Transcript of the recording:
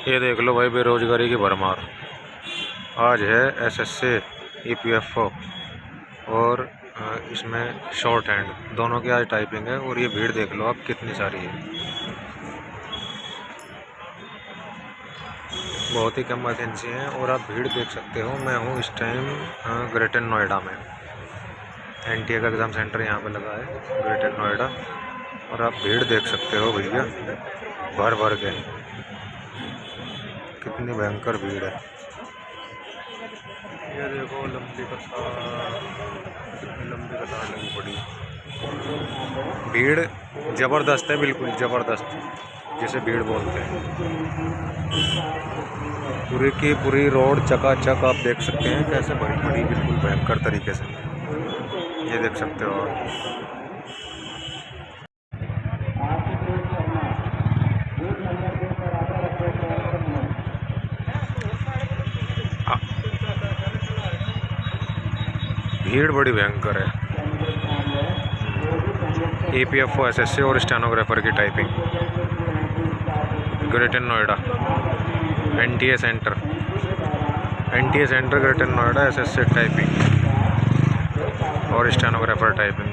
ये देख लो भाई, बेरोजगारी की भरमार। आज है एसएससी, ईपीएफओ और इसमें शॉर्ट हैंड दोनों की आज टाइपिंग है। और ये भीड़ देख लो आप कितनी सारी है, बहुत ही कम वैकेंसी है। और आप भीड़ देख सकते हो। मैं हूँ इस टाइम ग्रेटर नोएडा में। एनटीए का एग्ज़ाम सेंटर यहाँ पे लगा है, ग्रेटर नोएडा। और आप भीड़ देख सकते हो भैया, भर भर के कितनी भयंकर भीड़ है। ये देखो लंबी कतार, कितनी लंबी कतार लगी पड़ी। भीड़ ज़बरदस्त है, बिल्कुल ज़बरदस्त, जिसे भीड़ बोलते हैं। पूरी की पूरी रोड चकाचक आप देख सकते हैं कैसे भरी पड़ी, बिल्कुल भयंकर तरीके से। ये देख सकते हो आप। भीड़ बड़ी भयंकर है। ईपीएफओ, एसएससी और स्टेनोग्राफर की typing, greater Noida. NTA centre, greater Noida, SSC typing और स्टेनोग्राफर टाइपिंग।